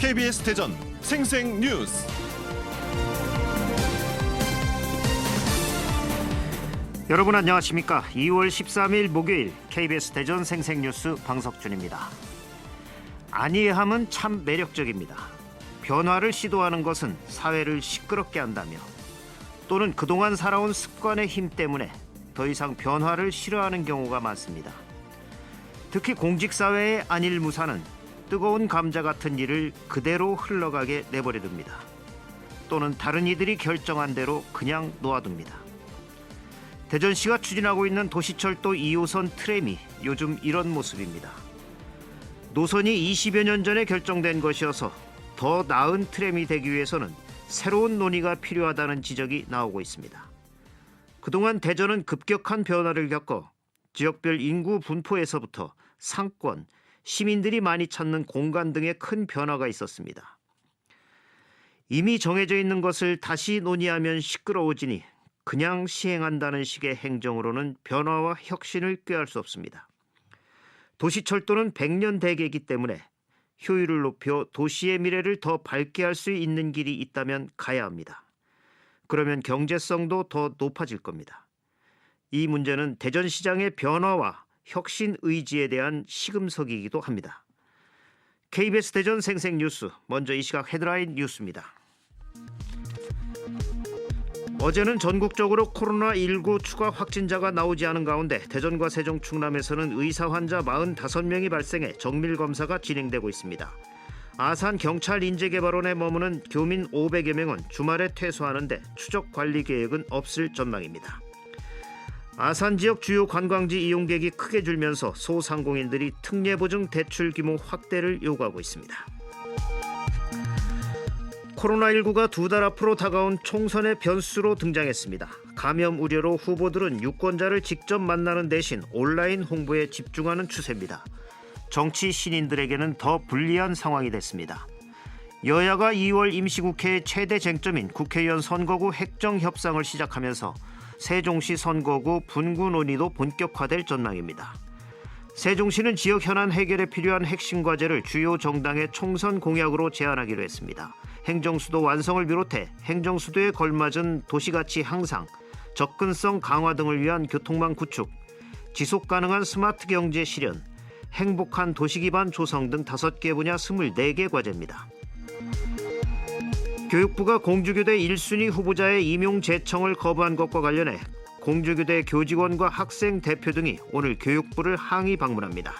KBS 대전 생생뉴스. 여러분 안녕하십니까? 2월 13일 목요일 KBS 대전 생생뉴스 방석준입니다. 안이함은 참 매력적입니다. 변화를 시도하는 것은 사회를 시끄럽게 한다며, 또는 그동안 살아온 습관의 힘 때문에 더 이상 변화를 싫어하는 경우가 많습니다. 특히 공직사회의 안일무사는 뜨거운 감자 같은 일을 그대로 흘러가게 내버려둡니다. 또는 다른 이들이 결정한 대로 그냥 놓아둡니다. 대전시가 추진하고 있는 도시철도 2호선 트램이 요즘 이런 모습입니다. 노선이 20여 년 전에 결정된 것이어서 더 나은 트램이 되기 위해서는 새로운 논의가 필요하다는 지적이 나오고 있습니다. 그동안 대전은 급격한 변화를 겪어 지역별 인구 분포에서부터 상권, 시민들이 많이 찾는 공간 등의 큰 변화가 있었습니다. 이미 정해져 있는 것을 다시 논의하면 시끄러워지니 그냥 시행한다는 식의 행정으로는 변화와 혁신을 꾀할 수 없습니다. 도시철도는 100년 대계이기 때문에 효율을 높여 도시의 미래를 더 밝게 할 수 있는 길이 있다면 가야 합니다. 그러면 경제성도 더 높아질 겁니다. 이 문제는 대전시장의 변화와 혁신 의지에 대한 시금석이기도 합니다. KBS 대전 생생뉴스, 먼저 이 시각 헤드라인 뉴스입니다. 어제는 전국적으로 코로나19 추가 확진자가 나오지 않은 가운데 대전과 세종, 충남에서는 의사 환자 45명이 발생해 정밀검사가 진행되고 있습니다. 아산 경찰 인재개발원에 머무는 교민 500여 명은 주말에 퇴소하는데 추적 관리 계획은 없을 전망입니다. 아산 지역 주요 관광지 이용객이 크게 줄면서 소상공인들이 특례보증 대출 규모 확대를 요구하고 있습니다. 코로나19가 두 달 앞으로 다가온 총선의 변수로 등장했습니다. 감염 우려로 후보들은 유권자를 직접 만나는 대신 온라인 홍보에 집중하는 추세입니다. 정치 신인들에게는 더 불리한 상황이 됐습니다. 여야가 2월 임시국회의 최대 쟁점인 국회의원 선거구 획정 협상을 시작하면서 세종시 선거구 분구 논의도 본격화될 전망입니다. 세종시는 지역 현안 해결에 필요한 핵심 과제를 주요 정당의 총선 공약으로 제안하기로 했습니다. 행정수도 완성을 비롯해 행정수도에 걸맞은 도시가치 향상, 접근성 강화 등을 위한 교통망 구축, 지속가능한 스마트 경제 실현, 행복한 도시 기반 조성 등 5개 분야 24개 과제입니다. 교육부가 공주교대 1순위 후보자의 임용 제청을 거부한 것과 관련해 공주교대 교직원과 학생 대표 등이 오늘 교육부를 항의 방문합니다.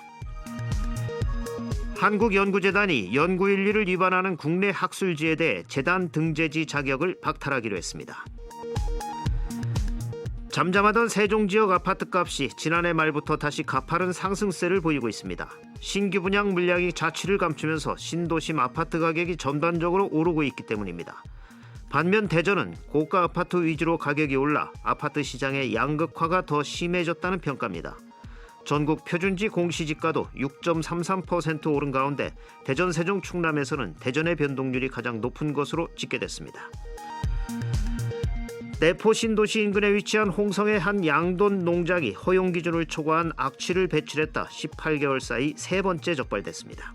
한국연구재단이 연구윤리를 위반하는 국내 학술지에 대해 재단 등재지 자격을 박탈하기로 했습니다. 잠잠하던 세종 지역 아파트값이 지난해 말부터 다시 가파른 상승세를 보이고 있습니다. 신규 분양 물량이 자취를 감추면서 신도심 아파트 가격이 전반적으로 오르고 있기 때문입니다. 반면 대전은 고가 아파트 위주로 가격이 올라 아파트 시장의 양극화가 더 심해졌다는 평가입니다. 전국 표준지 공시지가도 6.33% 오른 가운데 대전, 세종, 충남에서는 대전의 변동률이 가장 높은 것으로 집계됐습니다. 내포 신도시 인근에 위치한 홍성의 한 양돈 농장이 허용 기준을 초과한 악취를 배출했다 18개월 사이 세 번째 적발됐습니다.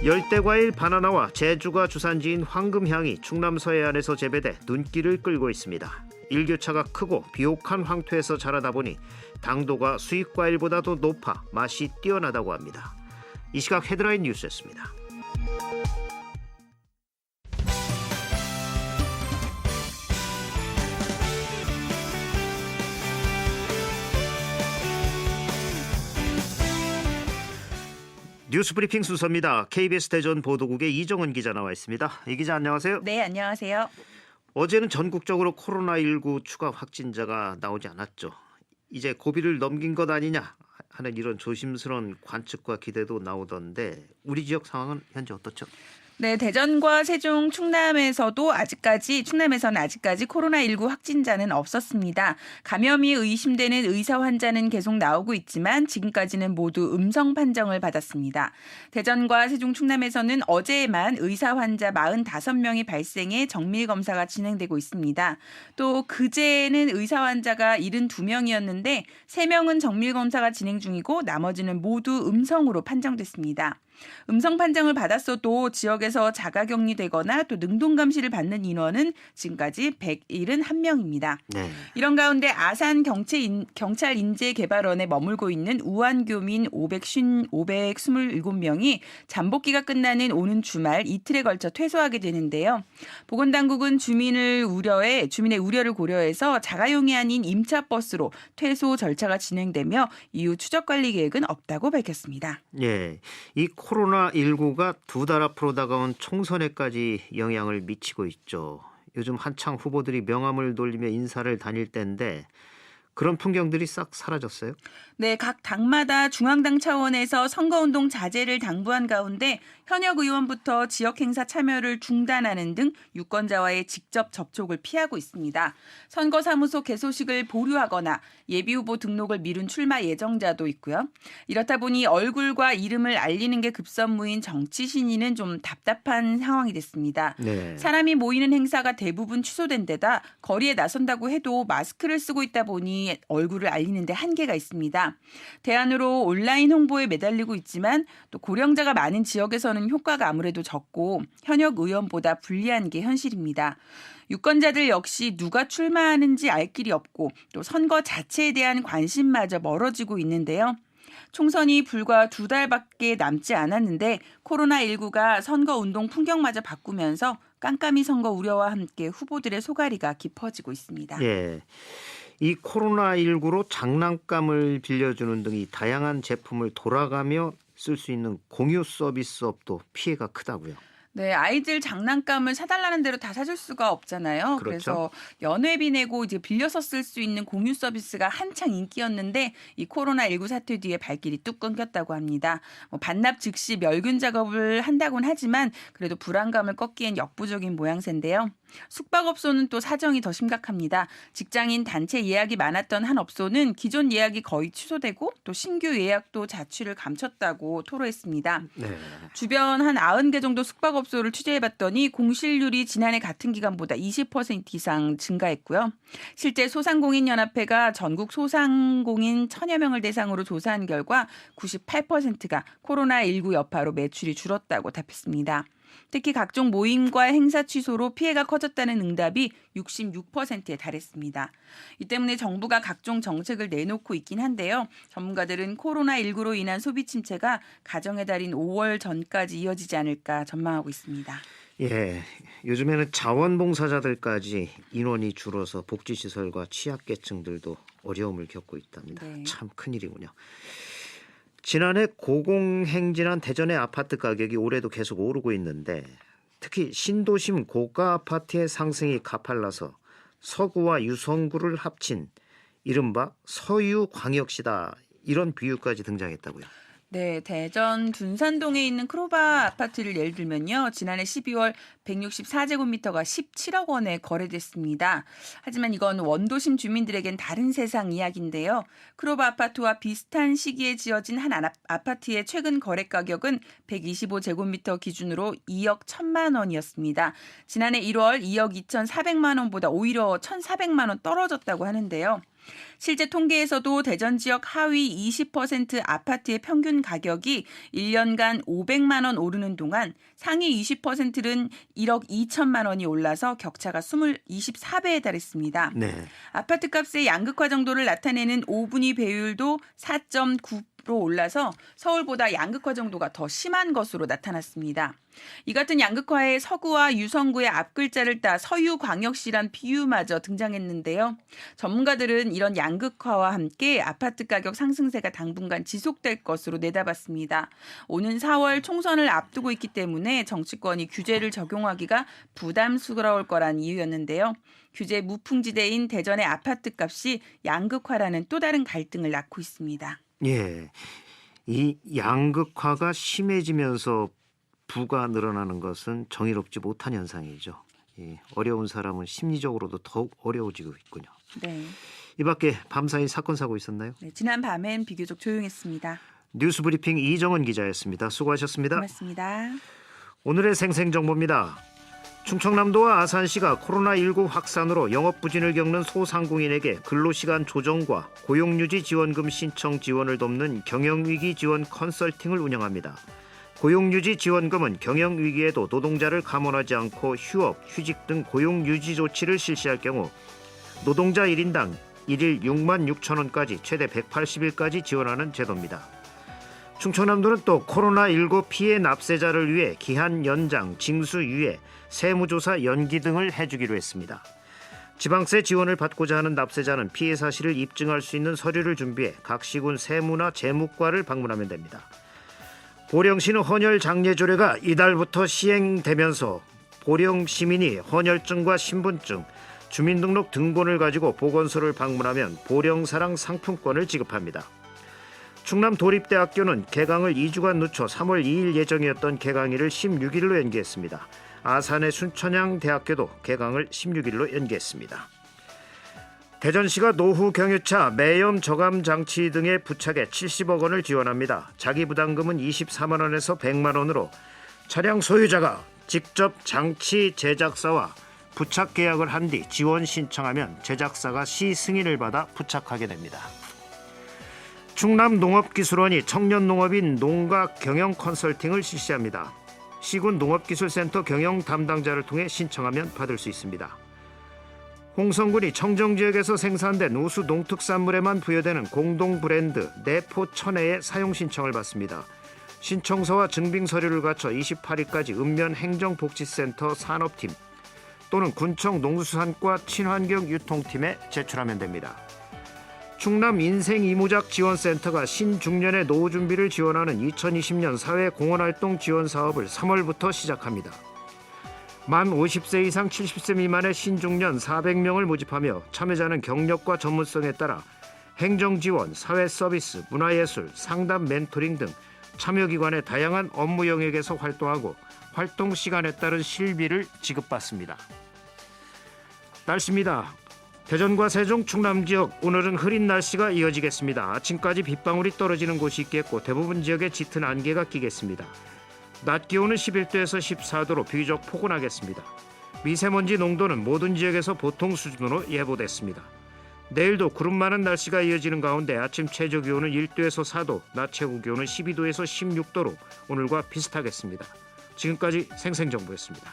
열대과일 바나나와 제주가 주산지인 황금향이 충남 서해안에서 재배돼 눈길을 끌고 있습니다. 일교차가 크고 비옥한 황토에서 자라다 보니 당도가 수입과일보다도 높아 맛이 뛰어나다고 합니다. 이 시각 헤드라인 뉴스였습니다. 뉴스브리핑 순서입니다. KBS 대전 보도국의 이정은 기자 나와 있습니다. 이 기자 안녕하세요. 네, 안녕하세요. 어제는 전국적으로 코로나19 추가 확진자가 나오지 않았죠. 이제 고비를 넘긴 것 아니냐 하는 이런 조심스러운 관측과 기대도 나오던데 우리 지역 상황은 현재 어떻죠? 네, 대전과 세종, 충남에서는 아직까지 코로나19 확진자는 없었습니다. 감염이 의심되는 의사 환자는 계속 나오고 있지만 지금까지는 모두 음성 판정을 받았습니다. 대전과 세종, 충남에서는 어제에만 의사 환자 45명이 발생해 정밀 검사가 진행되고 있습니다. 또 그제는 의사 환자가 72명이었는데 3명은 정밀 검사가 진행 중이고 나머지는 모두 음성으로 판정됐습니다. 음성 판정을 받았어도 지역에서 자가격리되거나 또 능동감시를 받는 인원은 지금까지 171명입니다. 네. 이런 가운데 아산 경찰 인재개발원에 머물고 있는 우한교민 527명이 잠복기가 끝나는 오는 주말 이틀에 걸쳐 퇴소하게 되는데요. 보건당국은 주민의 우려를 고려해서 자가용이 아닌 임차버스로 퇴소 절차가 진행되며 이후 추적관리 계획은 없다고 밝혔습니다. 예, 이 코로나19가 2달 앞으로 다가온 총선에까지 영향을 미치고 있죠. 요즘 한창 후보들이 명함을 돌리며 인사를 다닐 때인데 그런 풍경들이 싹 사라졌어요? 네, 각 당마다 중앙당 차원에서 선거운동 자제를 당부한 가운데 현역 의원부터 지역 행사 참여를 중단하는 등 유권자와의 직접 접촉을 피하고 있습니다. 선거사무소 개소식을 보류하거나 예비후보 등록을 미룬 출마 예정자도 있고요. 이렇다 보니 얼굴과 이름을 알리는 게 급선무인 정치 신인은 좀 답답한 상황이 됐습니다. 네. 사람이 모이는 행사가 대부분 취소된 데다 거리에 나선다고 해도 마스크를 쓰고 있다 보니 얼굴을 알리는 데 한계가 있습니다. 대안으로 온라인 홍보에 매달리고 있지만 또 고령자가 많은 지역에서는 효과가 아무래도 적고 현역 의원보다 불리한 게 현실입니다. 유권자들 역시 누가 출마하는지 알 길이 없고 또 선거 자체에 대한 관심마저 멀어지고 있는데요. 총선이 불과 2달밖에 남지 않았는데 코로나19가 선거운동 풍경마저 바꾸면서 깜깜이 선거 우려와 함께 후보들의 소갈이가 깊어지고 있습니다. 예. 이 코로나19로 장난감을 빌려주는 등 이 다양한 제품을 돌아가며 쓸 수 있는 공유 서비스업도 피해가 크다고요. 네, 아이들 장난감을 사달라는 대로 다 사줄 수가 없잖아요. 그렇죠. 그래서 연회비 내고 이제 빌려서 쓸 수 있는 공유 서비스가 한창 인기였는데 이 코로나19 사태 뒤에 발길이 뚝 끊겼다고 합니다. 반납 즉시 멸균 작업을 한다곤 하지만 그래도 불안감을 꺾기엔 역부족인 모양새인데요. 숙박업소는 또 사정이 더 심각합니다. 직장인 단체 예약이 많았던 한 업소는 기존 예약이 거의 취소되고 또 신규 예약도 자취를 감췄다고 토로했습니다. 네. 주변 한 90개 정도 숙박업소를 취재해봤더니 공실률이 지난해 같은 기간보다 20% 이상 증가했고요. 실제 소상공인연합회가 전국 소상공인 1000여 명을 대상으로 조사한 결과 98%가 코로나19 여파로 매출이 줄었다고 답했습니다. 특히 각종 모임과 행사 취소로 피해가 커졌다는 응답이 66%에 달했습니다. 이 때문에 정부가 각종 정책을 내놓고 있긴 한데요. 전문가들은 코로나19로 인한 소비 침체가 가정의 달인 5월 전까지 이어지지 않을까 전망하고 있습니다. 예, 요즘에는 자원봉사자들까지 인원이 줄어서 복지시설과 취약계층들도 어려움을 겪고 있답니다. 네. 참 큰일이군요. 지난해 고공행진한 대전의 아파트 가격이 올해도 계속 오르고 있는데 특히 신도심 고가 아파트의 상승이 가팔라서 서구와 유성구를 합친 이른바 서유광역시다 이런 비유까지 등장했다고요. 네, 대전 둔산동에 있는 크로바 아파트를 예를 들면요. 지난해 12월 164제곱미터가 17억 원에 거래됐습니다. 하지만 이건 원도심 주민들에겐 다른 세상 이야기인데요. 크로바 아파트와 비슷한 시기에 지어진 한 아파트의 최근 거래 가격은 125제곱미터 기준으로 2억 1천만 원이었습니다. 지난해 1월 2억 2,400만 원보다 오히려 1,400만 원 떨어졌다고 하는데요. 실제 통계에서도 대전 지역 하위 20% 아파트의 평균 가격이 1년간 500만 원 오르는 동안 상위 20%는 1억 2천만 원이 올라서 격차가 24배에 달했습니다. 네. 아파트 값의 양극화 정도를 나타내는 5분위 배율도 4.9로 올라서 서울보다 양극화 정도가 더 심한 것으로 나타났습니다. 이 같은 양극화에 서구와 유성구의 앞글자를 따 서유광역시란 비유마저 등장했는데요. 전문가들은 이런 양극화와 함께 아파트 가격 상승세가 당분간 지속될 것으로 내다봤습니다. 오는 4월 총선을 앞두고 있기 때문에 정치권이 규제를 적용하기가 부담스러울 거란 이유였는데요. 규제 무풍지대인 대전의 아파트 값이 양극화라는 또 다른 갈등을 낳고 있습니다. 예, 이 양극화가 심해지면서 부가 늘어나는 것은 정의롭지 못한 현상이죠. 예, 어려운 사람은 심리적으로도 더욱 어려워지고 있군요. 네. 이 밖에 밤사이 사건 사고 있었나요? 네, 지난 밤엔 비교적 조용했습니다. 뉴스브리핑 이정은 기자였습니다. 수고하셨습니다. 고맙습니다. 오늘의 생생정보입니다. 충청남도와 아산시가 코로나19 확산으로 영업부진을 겪는 소상공인에게 근로시간 조정과 고용유지 지원금 신청 지원을 돕는 경영위기 지원 컨설팅을 운영합니다. 고용유지 지원금은 경영위기에도 노동자를 감원하지 않고 휴업, 휴직 등 고용유지 조치를 실시할 경우 노동자 1인당 일일 6만 6천 원까지 최대 180일까지 지원하는 제도입니다. 충청남도는 또 코로나19 피해 납세자를 위해 기한 연장, 징수 유예, 세무조사 연기 등을 해주기로 했습니다. 지방세 지원을 받고자 하는 납세자는 피해 사실을 입증할 수 있는 서류를 준비해 각 시군 세무나 재무과를 방문하면 됩니다. 보령시는 헌혈 장례 조례가 이달부터 시행되면서 보령 시민이 헌혈증과 신분증, 주민등록 등본을 가지고 보건소를 방문하면 보령사랑 상품권을 지급합니다. 충남도립대학교는 개강을 2주간 늦춰 3월 2일 예정이었던 개강일을 16일로 연기했습니다. 아산의 순천향대학교도 개강을 16일로 연기했습니다. 대전시가 노후 경유차 매염 저감 장치 등의 부착에 70억 원을 지원합니다. 자기 부담금은 24만 원에서 100만 원으로 차량 소유자가 직접 장치 제작사와 부착 계약을 한 뒤 지원 신청하면 제작사가 시 승인을 받아 부착하게 됩니다. 충남농업기술원이 청년농업인 농가 경영 컨설팅을 실시합니다. 시군 농업기술센터 경영 담당자를 통해 신청하면 받을 수 있습니다. 홍성군이 청정지역에서 생산된 우수 농특산물에만 부여되는 공동 브랜드 내포천혜의 사용 신청을 받습니다. 신청서와 증빙 서류를 갖춰 28일까지 읍면 행정복지센터 산업팀 또는 군청 농수산과 친환경 유통팀에 제출하면 됩니다. 충남 인생이모작 지원센터가 신중년의 노후 준비를 지원하는 2020년 사회공헌활동 지원 사업을 3월부터 시작합니다. 만 50세 이상 70세 미만의 신중년 400명을 모집하며 참여자는 경력과 전문성에 따라 행정지원, 사회서비스, 문화예술, 상담 멘토링 등 참여기관의 다양한 업무 영역에서 활동하고 활동 시간에 따른 실비를 지급받습니다. 날씨입니다. 대전과 세종, 충남 지역 오늘은 흐린 날씨가 이어지겠습니다. 아침까지 빗방울이 떨어지는 곳이 있겠고 대부분 지역에 짙은 안개가 끼겠습니다. 낮 기온은 11도에서 14도로 비교적 포근하겠습니다. 미세먼지 농도는 모든 지역에서 보통 수준으로 예보됐습니다. 내일도 구름 많은 날씨가 이어지는 가운데 아침 최저 기온은 1도에서 4도, 낮 최고 기온은 12도에서 16도로 오늘과 비슷하겠습니다. 지금까지 생생정보였습니다.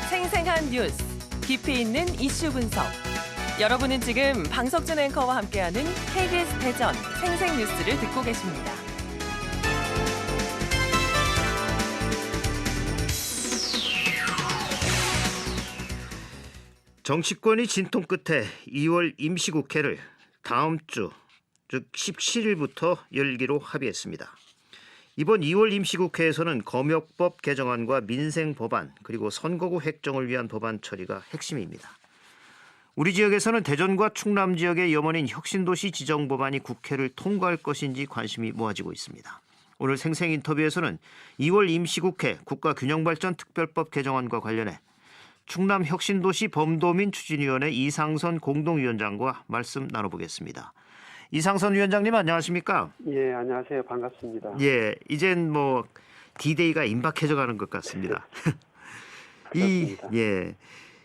생생한 뉴스, 깊이 있는 이슈 분석. 여러분은 지금 방석준 앵커와 함께하는 KBS 대전 생생뉴스를 듣고 계십니다. 정치권이 진통 끝에 2월 임시국회를 다음 주, 즉 17일부터 열기로 합의했습니다. 이번 2월 임시국회에서는 검역법 개정안과 민생법안 그리고 선거구 획정을 위한 법안 처리가 핵심입니다. 우리 지역에서는 대전과 충남 지역의 염원인 혁신도시 지정법안이 국회를 통과할 것인지 관심이 모아지고 있습니다. 오늘 생생 인터뷰에서는 2월 임시국회 국가균형발전특별법 개정안과 관련해 충남 혁신도시 범도민 추진위원회 이상선 공동위원장과 말씀 나눠보겠습니다. 이상선 위원장님 안녕하십니까? 예, 안녕하세요. 반갑습니다. 예, 이젠 뭐 D-Day가 임박해져가는 것 같습니다.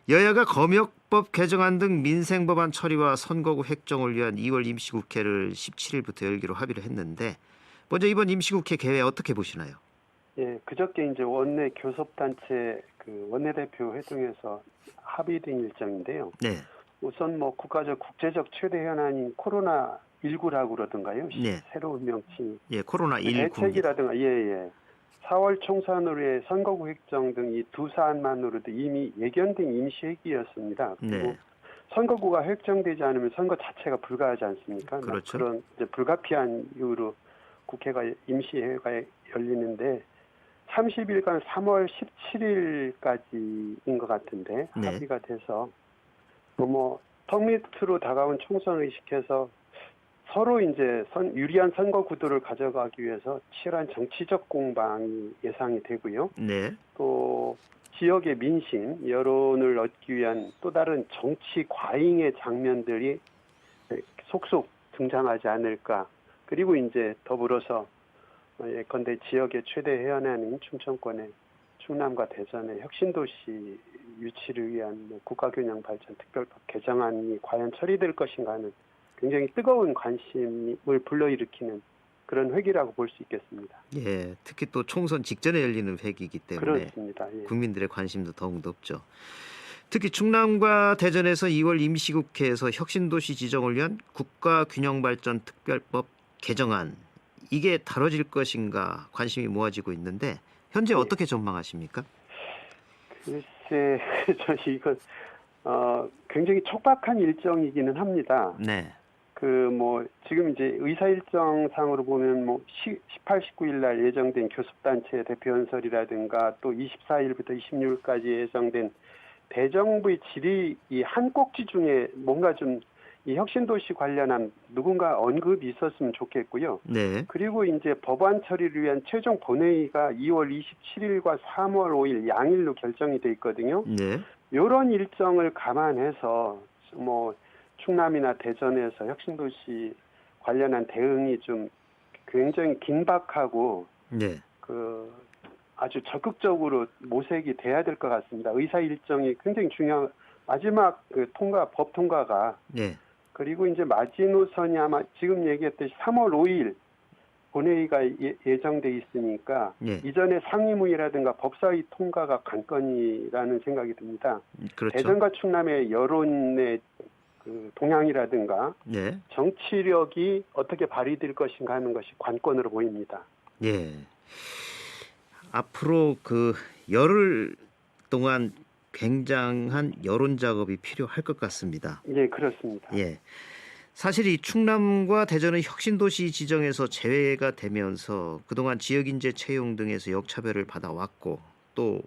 여야가 검역법 개정안 등 민생법안 처리와 선거구 획정을 위한 2월 임시국회를 17일부터 열기로 합의를 했는데 먼저 이번 임시국회 개회 어떻게 보시나요? 예, 그저께 이제 원내 교섭단체 원내대표 회동에서 합의된 일정인데요. 네. 우선 뭐 국가적 국제적 최대 현안인 코로나 19라고 그러던가요? 네. 새로운 명칭. 예, 코로나 19. 대책이라든가 예. 4월 총선으로의 선거구 획정 등 이 두 사안만으로도 이미 예견된 임시회기였습니다. 그리고 네. 선거구가 획정되지 않으면 선거 자체가 불가하지 않습니까? 그렇죠. 그런 이제 불가피한 이유로 국회가 임시회가 열리는데 30일간 3월 17일까지인 것 같은데 네. 합의가 돼서 턱밑으로 다가온 총선을 의식해서 서로 이제 유리한 선거 구도를 가져가기 위해서 치열한 정치적 공방이 예상이 되고요. 네. 또 지역의 민심, 여론을 얻기 위한 또 다른 정치 과잉의 장면들이 속속 등장하지 않을까. 그리고 이제 더불어서 예컨대 지역의 최대 해안안인 충청권의 충남과 대전의 혁신도시 유치를 위한 국가균형발전특별법 개정안이 과연 처리될 것인가 하는 굉장히 뜨거운 관심을 불러일으키는 그런 회기라고 볼 수 있겠습니다. 예, 특히 또 총선 직전에 열리는 회기이기 때문에 그렇습니다. 예. 국민들의 관심도 더욱 높죠. 특히 충남과 대전에서 2월 임시국회에서 혁신도시 지정을 위한 국가균형발전특별법 개정안 이게 다뤄질 것인가 관심이 모아지고 있는데 현재 어떻게 전망하십니까? 글쎄, 저희 이건 굉장히 촉박한 일정이기는 합니다. 네. 지금 이제 의사 일정상으로 보면 18, 19일 날 예정된 교섭단체 대표 연설이라든가 또 24일부터 26일까지 예정된 대정부의 질의 이 한 꼭지 중에 뭔가 좀 이 혁신도시 관련한 누군가 언급이 있었으면 좋겠고요. 네. 그리고 이제 법안 처리를 위한 최종 본회의가 2월 27일과 3월 5일 양일로 결정이 돼 있거든요. 네. 이런 일정을 감안해서 충남이나 대전에서 혁신도시 관련한 대응이 좀 굉장히 긴박하고 네. 아주 적극적으로 모색이 돼야 될 것 같습니다. 의사 일정이 굉장히 중요한 마지막 법 통과가 네. 그리고 이제 마지노선이 아마 지금 얘기했듯이 3월 5일 본회의가 예정돼 있으니까 네. 이전에 상임위라든가 법사위 통과가 관건이라는 생각이 듭니다. 그렇죠. 대전과 충남의 여론의 동향이라든가 네. 정치력이 어떻게 발휘될 것인가 하는 것이 관건으로 보입니다. 예. 앞으로 열흘 동안 굉장한 여론 작업이 필요할 것 같습니다. 예, 그렇습니다. 예. 사실 이 충남과 대전은 혁신도시 지정에서 제외가 되면서 그동안 지역인재 채용 등에서 역차별을 받아왔고 또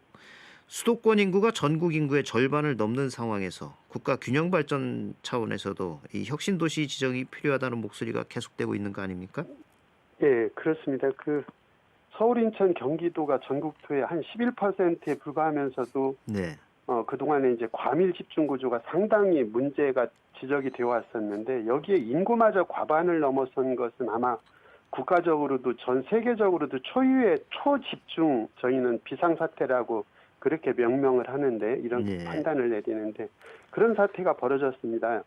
수도권 인구가 전국 인구의 절반을 넘는 상황에서 국가 균형 발전 차원에서도 이 혁신도시 지정이 필요하다는 목소리가 계속되고 있는 거 아닙니까? 예, 그렇습니다. 서울, 인천, 경기도가 전국토의 한 11%에 불과하면서도 네. 그동안에 이제 과밀 집중 구조가 상당히 문제가 지적이 되어 왔었는데 여기에 인구마저 과반을 넘어선 것은 아마 국가적으로도 전 세계적으로도 초유의 초집중 저희는 비상사태라고 그렇게 명명을 하는데 이런 네. 판단을 내리는데 그런 사태가 벌어졌습니다.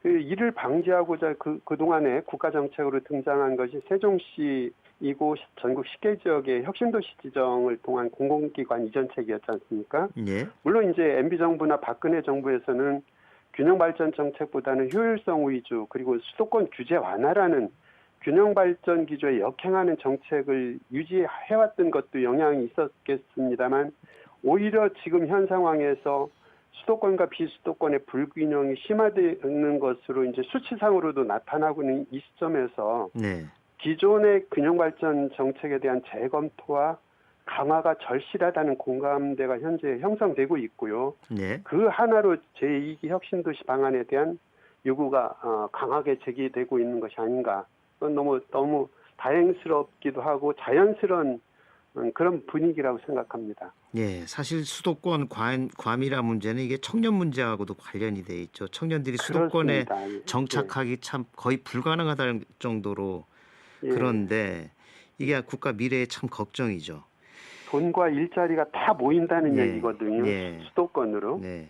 이를 방지하고자 그동안에 국가정책으로 등장한 것이 세종시이고 전국 10개 지역의 혁신도시 지정을 통한 공공기관 이전책이었지 않습니까? 네. 물론 이제 MB정부나 박근혜 정부에서는 균형발전 정책보다는 효율성 위주 그리고 수도권 규제 완화라는 균형발전 기조에 역행하는 정책을 유지해왔던 것도 영향이 있었겠습니다만 오히려 지금 현 상황에서 수도권과 비수도권의 불균형이 심화되는 것으로 이제 수치상으로도 나타나고 있는 이 시점에서 네. 기존의 균형발전 정책에 대한 재검토와 강화가 절실하다는 공감대가 현재 형성되고 있고요. 네. 그 하나로 제2기 혁신도시 방안에 대한 요구가 강하게 제기되고 있는 것이 아닌가. 너무 다행스럽기도 하고 자연스러운 그런 분위기라고 생각합니다. 예, 사실 수도권 과밀화 문제는 이게 청년 문제하고도 관련이 돼 있죠. 청년들이 수도권에 그렇습니다. 정착하기 참 거의 불가능하다는 정도로 예. 그런데 이게 국가 미래에 참 걱정이죠. 돈과 일자리가 다 모인다는 예. 얘기거든요. 예. 수도권으로. 네.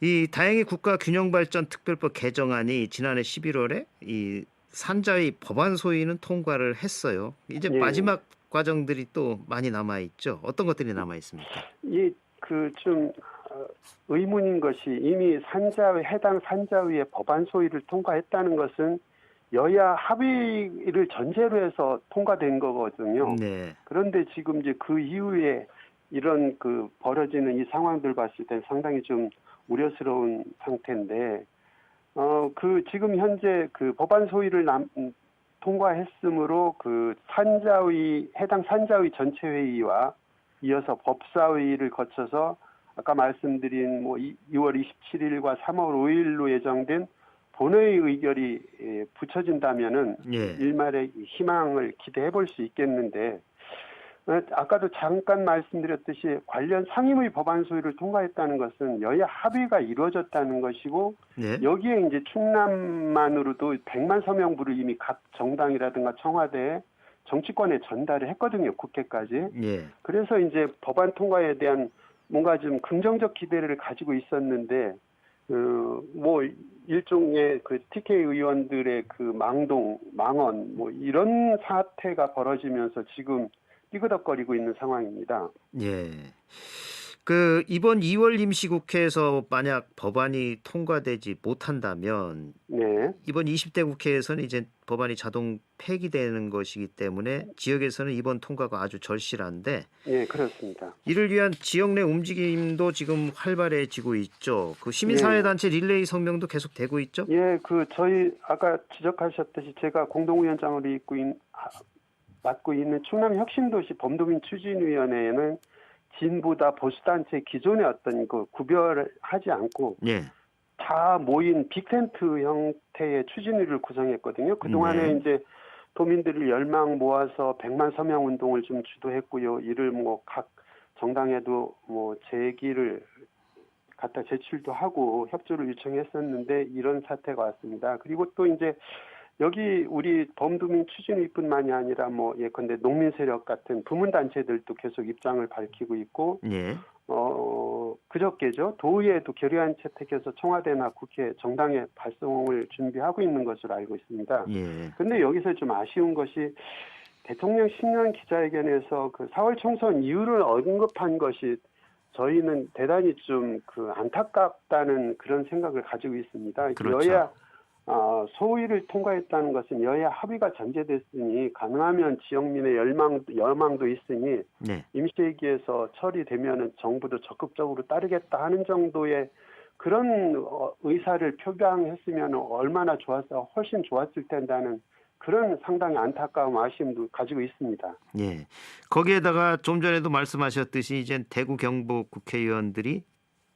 이 다행히 국가균형발전특별법 개정안이 지난해 11월에 이 산자위 법안 소위는 통과를 했어요. 이제 예. 마지막 과정들이 또 많이 남아 있죠. 어떤 것들이 남아 있습니까? 좀 의문인 것이 이미 해당 산자위의 법안 소위를 통과했다는 것은 여야 합의를 전제로 해서 통과된 거거든요. 네. 그런데 지금 이제 그 이후에 이런 벌어지는 이 상황들 봤을 때 상당히 좀 우려스러운 상태인데, 지금 현재 법안 소위를 통과했으므로 해당 산자위 전체 회의와 이어서 법사위를 거쳐서 아까 말씀드린 2월 27일과 3월 5일로 예정된 본회의 의결이 붙여진다면은 예. 일말의 희망을 기대해 볼 수 있겠는데 아까도 잠깐 말씀드렸듯이 관련 상임위 법안 소위를 통과했다는 것은 여야 합의가 이루어졌다는 것이고 네. 여기에 이제 충남만으로도 100만 서명부를 이미 각 정당이라든가 청와대에 정치권에 전달을 했거든요. 국회까지. 예. 그래서 이제 법안 통과에 대한 뭔가 좀 긍정적 기대를 가지고 있었는데 뭐 일종의 그 TK 의원들의 그 망언 뭐 이런 사태가 벌어지면서 지금 삐그덕거리고 있는 상황입니다. 예. 그 이번 2월 임시국회에서 만약 법안이 통과되지 못한다면 네. 이번 20대 국회에서는 이제 법안이 자동 폐기되는 것이기 때문에 지역에서는 이번 통과가 아주 절실한데 예, 그렇습니다. 이를 위한 지역 내 움직임도 지금 활발해지고 있죠. 그 시민사회단체 릴레이 성명도 계속 되고 있죠. 예, 그 저희 아까 지적하셨듯이 제가 공동위원장으로 맡고 있는 충남 혁신도시 범도민 추진위원회에는 진보다 보수단체 기존의 어떤 그 구별을 하지 않고 예. 다 모인 빅텐트 형태의 추진위를 구성했거든요. 그동안에 이제 도민들을 열망 모아서 100만 서명 운동을 좀 주도했고요. 이를 뭐 각 정당에도 뭐 제기를 갖다 제출도 하고 협조를 요청했었는데 이런 사태가 왔습니다. 그리고 또 이제 여기 우리 범도민 추진위뿐만이 아니라 뭐 예컨대 농민 세력 같은 부문 단체들도 계속 입장을 밝히고 있고 예. 그저께죠. 도의회도 결의안 채택해서 청와대나 국회 정당에 발송을 준비하고 있는 것으로 알고 있습니다. 예. 그런데 여기서 좀 아쉬운 것이 대통령 신년 기자회견에서 그 4월 총선 이유를 언급한 것이 저희는 대단히 좀 그 안타깝다는 그런 생각을 가지고 있습니다. 그렇죠. 여야 소위를 통과했다는 것은 여야 합의가 전제됐으니 가능하면 지역민의 열망도 있으니 네. 임시회기에서 처리되면은 정부도 적극적으로 따르겠다 하는 정도의 그런 의사를 표명했으면 얼마나 좋았어 훨씬 좋았을 텐데 하는 그런 상당히 안타까움 아쉬움도 가지고 있습니다. 예. 거기에다가 좀 전에도 말씀하셨듯이 이제 대구 경북 국회의원들이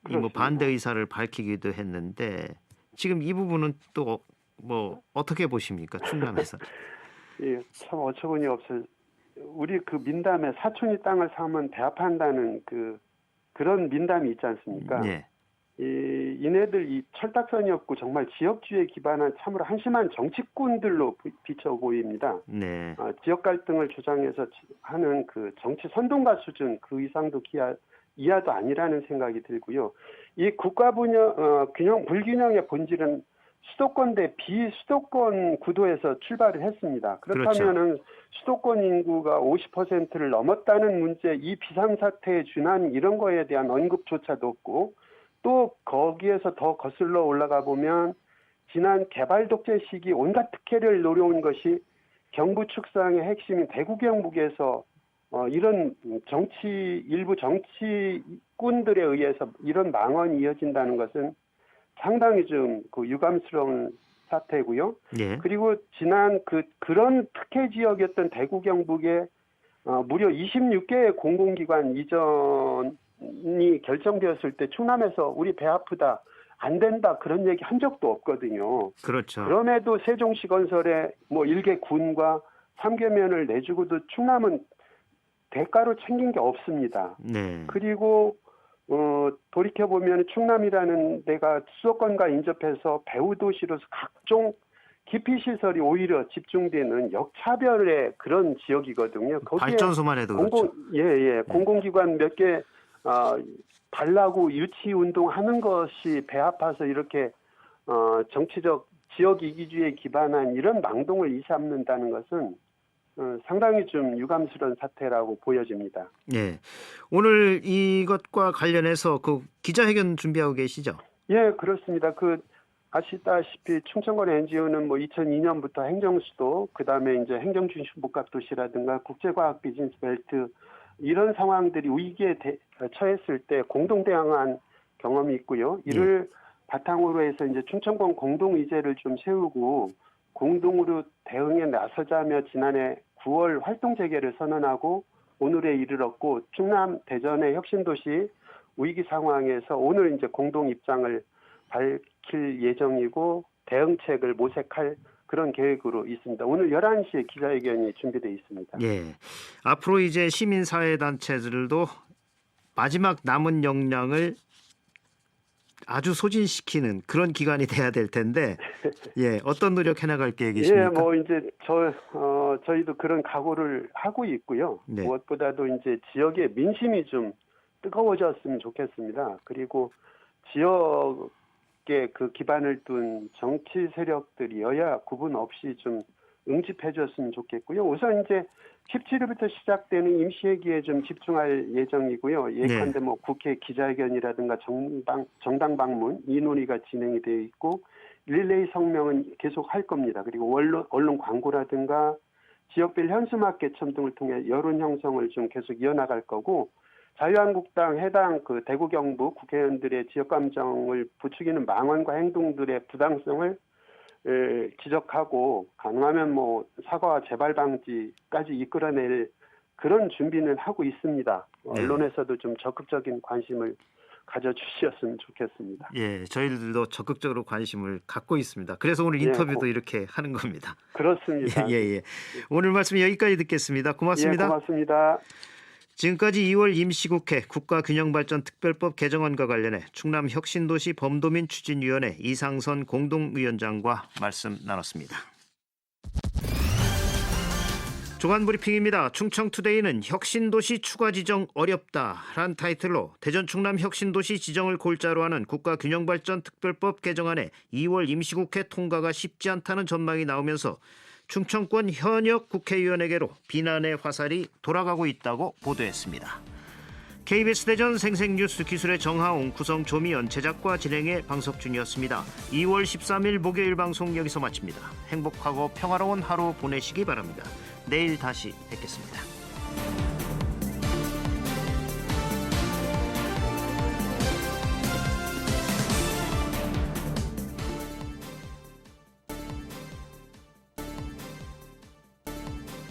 이 뭐 반대 의사를 밝히기도 했는데 지금 이 부분은 또 뭐 어떻게 보십니까? 충남에서. 예, 참 어처구니 없어요. 우리 그 민담에 사촌이 땅을 사면 배합한다는 그런 민담이 있지 않습니까? 예. 이네들 이 철딱선이 없고 정말 지역주의에 기반한 참으로 한심한 정치꾼들로 비춰 보입니다. 네. 지역 갈등을 조장해서 하는 그 정치 선동가 수준 그 이상도 이하도 아니라는 생각이 들고요. 이 국가 균형 불균형의 본질은 수도권 대 비수도권 구도에서 출발을 했습니다. 그렇다면은 수도권 인구가 50%를 넘었다는 문제, 이 비상사태에 준한 이런 거에 대한 언급조차도 없고 또 거기에서 더 거슬러 올라가 보면 지난 개발 독재 시기 온갖 특혜를 노려온 것이 경부 축상의 핵심인 대구 경북에서 이런 일부 정치꾼들에 의해서 이런 망언이 이어진다는 것은 상당히 좀 그 유감스러운 사태고요. 예. 그리고 지난 그런 특혜 지역이었던 대구 경북에 무려 26개의 공공기관 이전이 결정되었을 때 충남에서 우리 배 아프다 안 된다 그런 얘기 한 적도 없거든요. 그렇죠. 그럼에도 세종시 건설에 뭐 1개 군과 3개면을 내주고도 충남은 대가로 챙긴 게 없습니다. 네. 그리고 돌이켜보면 충남이라는 데가 수도권과 인접해서 배후 도시로서 각종 기피시설이 오히려 집중되는 역차별의 그런 지역이거든요. 거기에 발전소만 해도 그렇죠. 공공기관 몇 개 달라고 유치 운동하는 것이 배 아파서 이렇게 정치적 지역 이기주의에 기반한 이런 망동을 일삼는다는 것은 상당히 좀 유감스러운 사태라고 보여집니다. 네. 오늘 이것과 관련해서 그 기자회견 준비하고 계시죠? 예, 그렇습니다. 아시다시피 충청권 NGO는 뭐 2002년부터 행정수도, 그 다음에 이제 행정중심 복합도시라든가 국제과학 비즈니스 벨트 이런 상황들이 위기에 처했을 때 공동 대응한 경험이 있고요. 이를 바탕으로 해서 이제 충청권 공동의제를 좀 세우고 공동으로 대응에 나서자며 지난해 9월 활동 재개를 선언하고 오늘에 이르렀고 충남 대전의 혁신도시 위기 상황에서 오늘 이제 공동 입장을 밝힐 예정이고 대응책을 모색할 그런 계획으로 있습니다. 오늘 11시에 기자회견이 준비되어 있습니다. 예. 앞으로 이제 시민사회단체들도 마지막 남은 역량을 아주 소진시키는 그런 기간이 돼야 될 텐데 예, 어떤 노력 해나갈 계획이십니까? 예, 뭐 이제 저희도 그런 각오를 하고 있고요. 네. 무엇보다도 이제 지역의 민심이 좀 뜨거워졌으면 좋겠습니다. 그리고 지역에 그 기반을 둔 정치 세력들이 여야 구분 없이 좀 응집해줬으면 좋겠고요. 우선 이제 17일부터 시작되는 임시회기에 좀 집중할 예정이고요. 예컨대 뭐 국회 기자회견이라든가 정당 방문 이 논의가 진행이 되어 있고 릴레이 성명은 계속 할 겁니다. 그리고 언론 광고라든가 지역별 현수막 개첨 등을 통해 여론 형성을 좀 계속 이어나갈 거고 자유한국당 해당 그 대구 경북 국회의원들의 지역 감정을 부추기는 망언과 행동들의 부당성을 지적하고 가능하면 뭐 사과와 재발 방지까지 이끌어낼 그런 준비는 하고 있습니다. 언론에서도 좀 적극적인 관심을 가져주셨으면 좋겠습니다. 예, 저희들도 적극적으로 관심을 갖고 있습니다. 그래서 오늘 인터뷰도 이렇게 하는 겁니다. 그렇습니다. 예. 오늘 말씀 여기까지 듣겠습니다. 고맙습니다. 예, 고맙습니다. 지금까지 2월 임시국회 국가균형발전특별법 개정안과 관련해 충남 혁신도시 범도민 추진위원회 이상선 공동위원장과 말씀 나눴습니다. 조간브리핑입니다. 충청투데이는 혁신도시 추가 지정 어렵다란 타이틀로 대전 충남 혁신도시 지정을 골자로 하는 국가균형발전특별법 개정안에 2월 임시국회 통과가 쉽지 않다는 전망이 나오면서 충청권 현역 국회의원에게로 비난의 화살이 돌아가고 있다고 보도했습니다. KBS 대전 생생뉴스 기술의 정하웅, 구성 조미연, 제작과 진행의 방석준이었습니다. 2월 13일 목요일 방송 여기서 마칩니다. 행복하고 평화로운 하루 보내시기 바랍니다. 내일 다시 뵙겠습니다.